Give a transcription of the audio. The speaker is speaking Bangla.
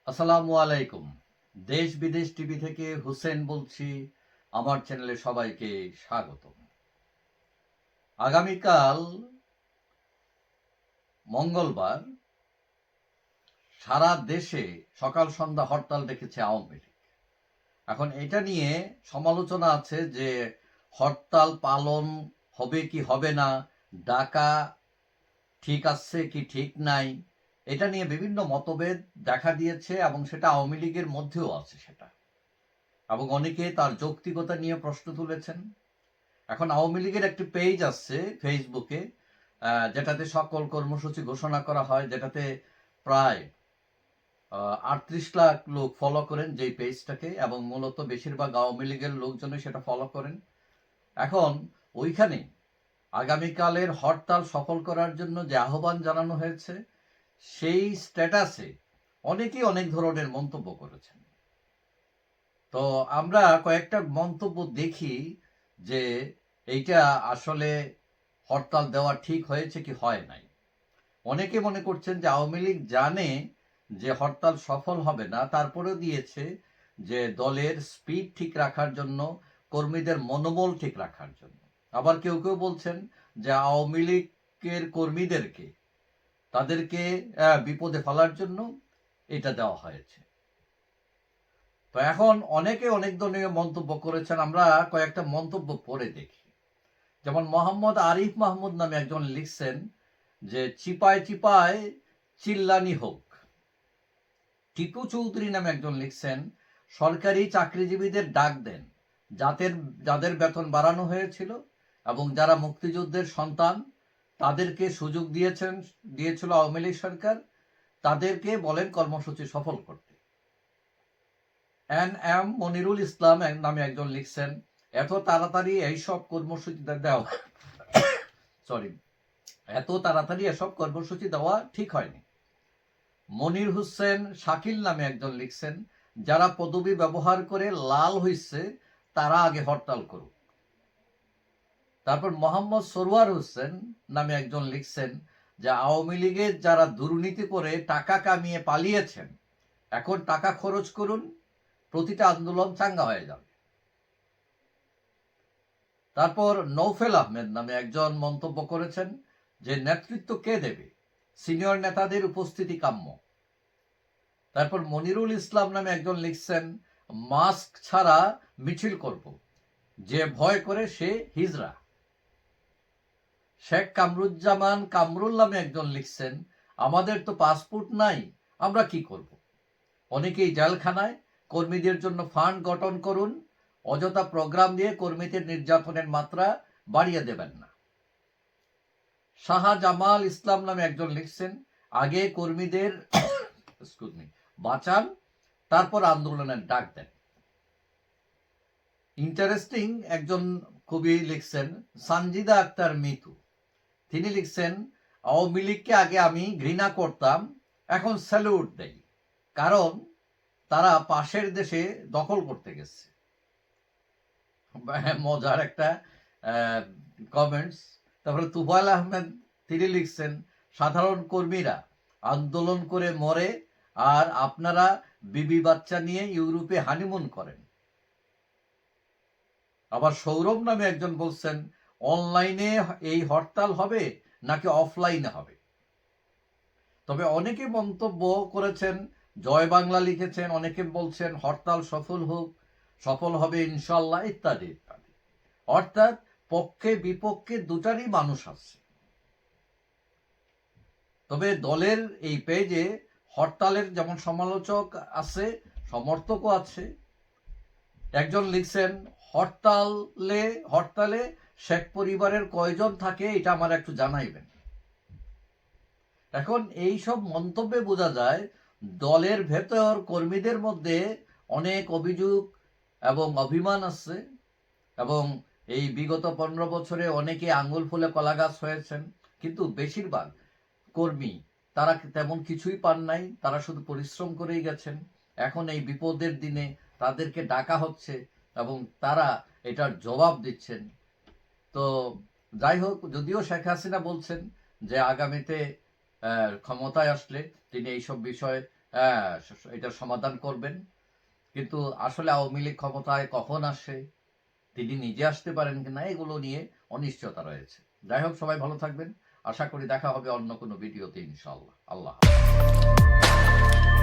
আসসালামু আলাইকুম। দেশ বিদেশ টিভি থেকে হুসেন বলছি। আমার চ্যানেলে সবাইকে স্বাগতম। আগামীকাল মঙ্গলবার সারা দেশে সকাল সন্ধ্যা হরতাল ডেকেছে আওয়ামী লীগ। এখন এটা নিয়ে সমালোচনা আছে যে হরতাল পালন হবে কি হবে না, ডাকা ঠিক আছে কি ঠিক নাই, এটা নিয়ে বিভিন্ন মতভেদ দেখা দিয়েছে এবং সেটা আওয়ামী লীগের মধ্যেও আছে সেটা, এবং অনেকে তার যৌক্তিকতা নিয়ে প্রশ্ন তুলেছেন। এখন আওয়ামী লীগের একটি পেজ আছে ফেসবুকে, যেটাতে সকল কর্মসূচি ঘোষণা করা হয়, যেটাতে প্রায় 38 লাখ লোক ফলো করেন যেই পেজটাকে, এবং মূলত বেশিরভাগ আওয়ামী লীগের লোকজনই সেটা ফলো করেন। এখন ওইখানে আগামীকালের হরতাল সফল করার জন্য যে আহ্বান জানানো হয়েছে, সেই স্ট্যাটাসে অনেকেই অনেক ধরনের মন্তব্য করেছেন। তো আমরা কয়েকটা মন্তব্য দেখি যে এইটা আসলে হরতাল দেওয়া ঠিক হয়েছে কি হয় নাই। অনেকে মনে করছেন যে আওয়ামী লীগ জানে যে হরতাল সফল হবে না, তারপরেও দিয়েছে যে দলের স্পিড ঠিক রাখার জন্য, কর্মীদের মনোবল ঠিক রাখার জন্য। আবার কেউ কেউ বলছেন যে আওয়ামী লীগের কর্মীদেরকে তাদেরকে বিপদে ফেলার জন্য এটা দেওয়া হয়েছে। তো এখন অনেকে অনেক ধরনের মন্তব্য করেছেন, আমরা কয়েকটা মন্তব্য পড়ে দেখি। যেমন মোহাম্মদ আরিফ মাহমুদ নামে একজন লিখছেন যে চিপায় চিপায় চিল্লানি হোক। টিপু চৌধুরী নামে একজন লিখছেন সরকারি চাকরিজীবীদের ডাক দেন, যাদের বেতন বাড়ানো হয়েছিল এবং যারা মুক্তিযুদ্ধের সন্তান, তাদেরকে সুযোগ দিয়েছিল আওয়ামী লীগ সরকার, তাদেরকে বলেন কর্মসূচি সফল করতে। এম মনিরুল ইসলাম নামে একজন লিখছেন এত তাড়াতাড়ি এইসব কর্মসূচি দেওয়া এত তাড়াতাড়ি এসব কর্মসূচি দেওয়া ঠিক হয়নি। মনির হোসেন শাকিল নামে একজন লিখছেন যারা পদবি ব্যবহার করে লাল হইছে তারা আগে হরতাল করুক। তারপর মোহাম্মদ সরওয়ার হোসেন নামে একজন লিখছেন যে আওয়ামী লীগের যারা দুর্নীতি করে টাকা কামিয়ে পালিয়েছেন, এখন টাকা খরচ করুন, প্রতিটা আন্দোলন চাঙ্গা হয়ে যাবে। তারপর নৌফেল আহমেদ নামে একজন মন্তব্য করেছেন যে নেতৃত্ব কে দেবে, সিনিয়র নেতাদের উপস্থিতি কাম্য। তারপর মনিরুল ইসলাম নামে একজন লিখছেন মাস্ক ছাড়া মিছিল করব, যে ভয় করে সে হিজড়া। শেখ কামরুজ্জামান কামরুল নামে একজন লিখছেন আমাদের তো পাসপোর্ট নাই, আমরা কি করব। অনেকেই জেলখানায়, কর্মীদের জন্য ফান্ড গঠন করুন, অযথা প্রোগ্রাম দিয়ে কর্মীদের নির্যাতনের মাত্রা বাড়িয়ে দেবেন না। শাহজামাল ইসলাম নামে একজন লিখছেন আগে কর্মীদের বাঁচান, তারপর আন্দোলনের ডাক দেন। ইন্টারেস্টিং একজন কবি লিখছেন সানজিদা আক্তার মিতু, তিনি লিখছেন আওয়ামী লীগকে আগে আমি ঘৃণা করতাম, এখন স্যালুট দেই, কারণ তারা পাশের দেশে দখল করতে গেছে। মজার একটা কমেন্টস। তারপরে তুফাইল আহমেদ, তিনি লিখছেন সাধারণ কর্মীরা আন্দোলন করে মরে আর আপনারা বিবি বাচ্চা নিয়ে ইউরোপে হানিমুন করেন। আবার সৌরভ নামে একজন বলছেন অনলাইনে এই হরতাল হবে নাকি অফলাইনে হবে। তবে অনেকে মন্তব্য করেছেন, জয় বাংলা লিখেছেন, অনেকে বলছেন হরতাল সফল হোক, সফল হবে ইনশাল্লাহ, ইত্যাদি ইত্যাদি। অর্থাৎ পক্ষে বিপক্ষে দুটারই মানুষ আছে। তবে দলের এই পেজে হরতালের যেমন সমালোচক আছে, সমর্থকও আছে। একজন লিখছেন হরতালে শেখ পরিবারের কয়জন থাকে এটা আমার একটু জানাইবেন। এখন এই সব মন্তব্যে বোঝা যায় দলের ভেতর কর্মীদের মধ্যে অনেক অভিযোগ এবং অভিমান আছে, এবং এই বিগত 15 বছরে অনেকে আঙ্গুল ফুলে কলা গাছ হয়েছেন, কিন্তু বেশিরভাগ কর্মী তারা তেমন কিছুই পান নাই, তারা শুধু পরিশ্রম করেই গেছেন। এখন এই বিপদের দিনে তাদেরকে ডাকা হচ্ছে এবং তারা এটার জবাব দিচ্ছেন। তো যাই হোক, যদিও শেখ হাসিনা বলছেন যে আগামীতে ক্ষমতায় আসলে তিনি এইসব বিষয়ে এটার সমাধান করবেন। কিন্তু আসলে আওয়ামী লীগ ক্ষমতায় কখন আসে, তিনি নিজে আসতে পারেন কিনা, এগুলো নিয়ে অনিশ্চয়তা রয়েছে। যাই হোক, সবাই ভালো থাকবেন। আশা করি দেখা হবে অন্য কোনো ভিডিওতে ইনশাআল্লাহ। আল্লাহ হাফেজ।